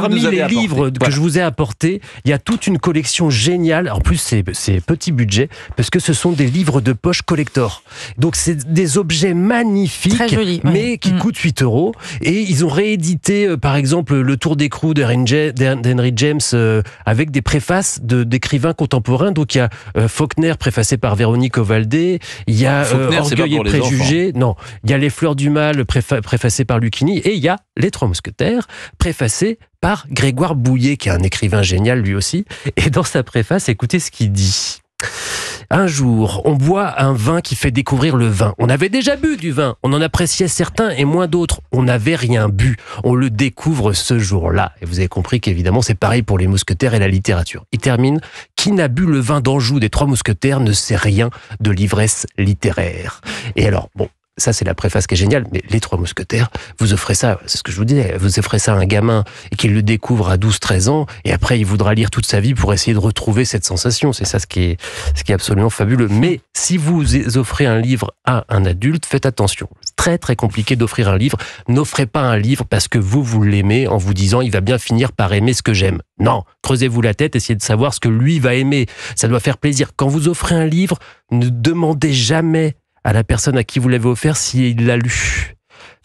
parmi les livres que je vous ai apportés, il y a toute une collection géniale. En plus, c'est petit budget parce que ce sont des livres de poche collector. Donc, c'est des objets magnifiques, très jolis, mais qui coûtent 8 €. Et ils ont réédité, par exemple, Le Tour d'écrou d'Henry James avec des préfaces d'écrivains contemporains. Donc, il y a Faulkner préfacé par Véronique Ovaldé. Il y a Orgueil et préjugés. Non, il y a Les Fleurs du Mal préfacé par Lucchini. Et il y a Les Trois Mousquetaires préfacé par Grégoire Bouillet, qui est un écrivain génial lui aussi. Et dans sa préface, écoutez ce qu'il dit. Un jour, on boit un vin qui fait découvrir le vin. On avait déjà bu du vin, on en appréciait certains et moins d'autres. On n'avait rien bu, on le découvre ce jour-là. Et vous avez compris qu'évidemment, c'est pareil pour les mousquetaires et la littérature. Il termine, qui n'a bu le vin d'Anjou des Trois Mousquetaires ne sait rien de l'ivresse littéraire. Et alors, bon, ça, c'est la préface qui est géniale, mais Les Trois Mousquetaires, vous offrez ça, c'est ce que je vous disais, vous offrez ça à un gamin et qu'il le découvre à 12-13 ans, et après, il voudra lire toute sa vie pour essayer de retrouver cette sensation. C'est ça ce qui est absolument fabuleux. Mais si vous offrez un livre à un adulte, faites attention. C'est très, très compliqué d'offrir un livre. N'offrez pas un livre parce que vous l'aimez en vous disant, il va bien finir par aimer ce que j'aime. Non, creusez-vous la tête, essayez de savoir ce que lui va aimer. Ça doit faire plaisir. Quand vous offrez un livre, ne demandez jamais à la personne à qui vous l'avez offert s'il l'a lu.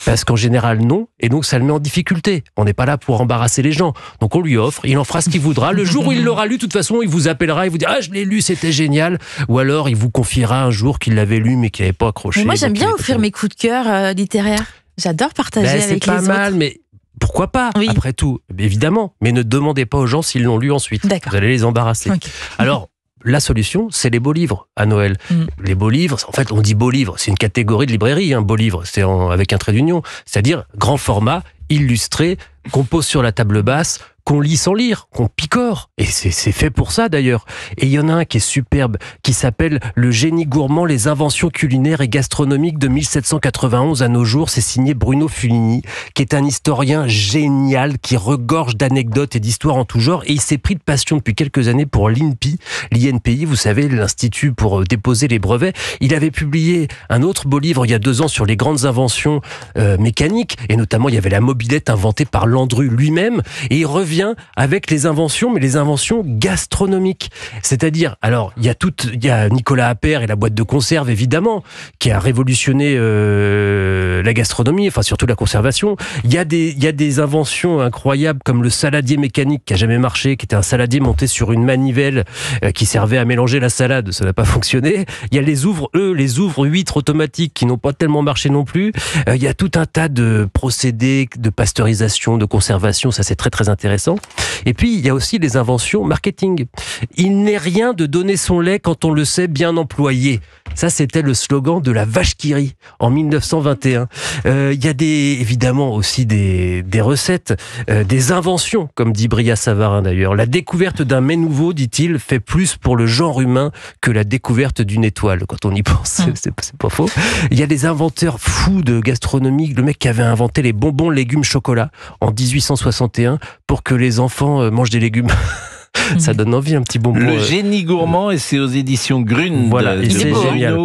Parce qu'en général, non. Et donc, ça le met en difficulté. On n'est pas là pour embarrasser les gens. Donc, on lui offre, il en fera ce qu'il voudra. Le jour où il l'aura lu, de toute façon, il vous appellera, il vous dira « Ah, je l'ai lu, c'était génial !» Ou alors, il vous confiera un jour qu'il l'avait lu, mais qu'il n'avait pas accroché. Mais moi, j'aime bien offrir mes coups de cœur littéraires. J'adore partager avec les autres. C'est pas mal, mais pourquoi pas, après tout, évidemment. Mais ne demandez pas aux gens s'ils l'ont lu ensuite. D'accord. Vous allez les embarrasser. Okay. Alors, la solution, c'est les beaux livres à Noël. Les beaux livres, en fait, on dit beaux livres, c'est une catégorie de librairie, beaux livres, c'est avec un trait d'union, c'est-à-dire grand format, illustré, qu'on pose sur la table basse, qu'on lit sans lire, qu'on picore. Et c'est fait pour ça d'ailleurs. Et il y en a un qui est superbe, qui s'appelle Le génie gourmand, les inventions culinaires et gastronomiques de 1791 à nos jours. C'est signé Bruno Fulini, qui est un historien génial, qui regorge d'anecdotes et d'histoires en tout genre. Et il s'est pris de passion depuis quelques années pour l'INPI, vous savez, l'Institut pour déposer les brevets. Il avait publié un autre beau livre il y a 2 ans sur les grandes inventions mécaniques. Et notamment, il y avait la mobilette inventée par Landru lui-même. Et il revient avec les inventions, mais les inventions gastronomiques. C'est-à-dire, alors, il y a Nicolas Appert et la boîte de conserve, évidemment, qui a révolutionné la gastronomie, enfin, surtout la conservation. Il y a des inventions incroyables, comme le saladier mécanique, qui a jamais marché, qui était un saladier monté sur une manivelle, qui servait à mélanger la salade. Ça n'a pas fonctionné. Il y a les ouvre-huîtres automatiques, qui n'ont pas tellement marché non plus. Il y a tout un tas de procédés de pasteurisation, de conservation. Ça, c'est très, très intéressant. Et puis, il y a aussi les inventions marketing. Il n'est rien de donner son lait quand on le sait bien employé. Ça, c'était le slogan de la vache qui rit en 1921. Il y a évidemment aussi des recettes, des inventions, comme dit Bria Savarin d'ailleurs. La découverte d'un mets nouveau, dit-il, fait plus pour le genre humain que la découverte d'une étoile. Quand on y pense, c'est pas faux. Il y a des inventeurs fous de gastronomie. Le mec qui avait inventé les bonbons légumes chocolat en 1861 pour que les enfants mangent des légumes. Ça donne envie, un petit bonbon. Le génie gourmand, et c'est aux éditions Grune. Voilà, et c'est génial.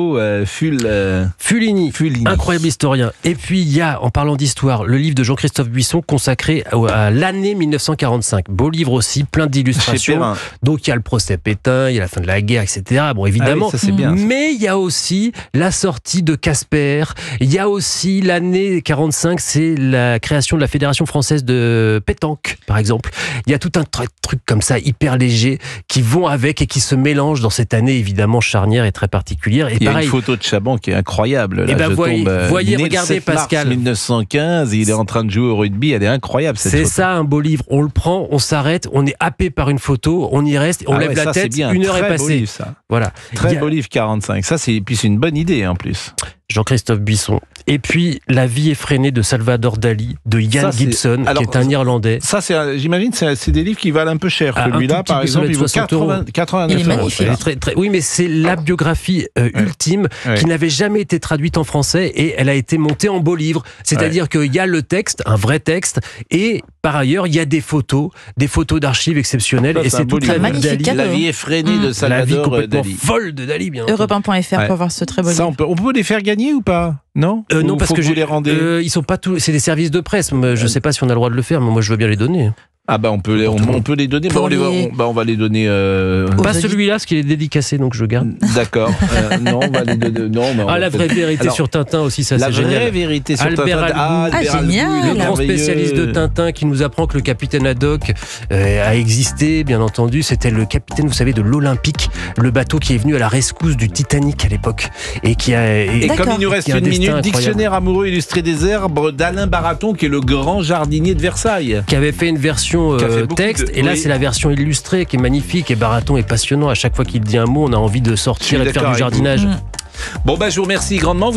Fulini, incroyable historien. Et puis il y a, en parlant d'histoire, le livre de Jean-Christophe Buisson consacré à l'année 1945. Beau livre aussi, plein d'illustrations. Donc il y a le procès Pétain, il y a la fin de la guerre, etc. Bon, évidemment. Ah oui, ça, c'est bien, ça. Mais il y a aussi la sortie de Casper. Il y a aussi l'année 45, c'est la création de la Fédération française de pétanque, par exemple. Il y a tout un truc comme ça, hyper léger, qui vont avec et qui se mélangent dans cette année évidemment charnière et très particulière. Et il y pareil, a une photo de Chaban qui est incroyable. Là, voyez, regardez Pascal. 1915, il est en train de jouer au rugby, elle est incroyable cette photo. C'est ça un beau livre, on le prend, on s'arrête, on est happé par une photo, on y reste, on lève la tête, une heure est passée. Beau livre, ça. Voilà. Très beau livre 45, ça c'est une bonne idée en plus. Jean-Christophe Buisson. Et puis, La vie effrénée de Salvador Dali, de Ian Gibson, qui est un Irlandais. Ça, j'imagine, c'est des livres qui valent un peu cher. Celui-là, par exemple, il vaut 89 €. Oui, mais c'est la biographie ultime qui n'avait jamais été traduite en français et elle a été montée en beau livre. C'est-à-dire qu'il y a le texte, un vrai texte, et par ailleurs, il y a des photos d'archives exceptionnelles. Ça, et c'est toute la vie Dali. La vie effrénée de Salvador Dali. La vie complètement folle de Dali, bien entendu. Europe1.fr pour voir ce très beau livre. On peut les faire gagner ou pas ? Non, non, parce que vous les rendez. Ils sont pas tous. C'est des services de presse. Je sais pas si on a le droit de le faire, mais moi je veux bien les donner. Ah bah on peut les donner. On va les donner. Pas celui-là, parce qu'il est dédicacé, donc je garde. D'accord. Non, on va les donner. Non, la vraie vérité sur Tintin aussi, ça c'est génial. La vraie vérité sur Albert Tintin. Génial. Le grand spécialiste de Tintin qui nous apprend que le capitaine Haddock a existé, bien entendu. C'était le capitaine, vous savez, de l'Olympique, le bateau qui est venu à la rescousse du Titanic à l'époque et qui a. Et comme il nous reste une minute, dictionnaire amoureux illustré des herbes d'Alain Baraton, qui est le grand jardinier de Versailles, qui avait fait une version texte, et là c'est la version illustrée qui est magnifique. Et Baraton est passionnant. À chaque fois qu'il dit un mot, on a envie de sortir et de faire du jardinage. Bon, je vous remercie grandement.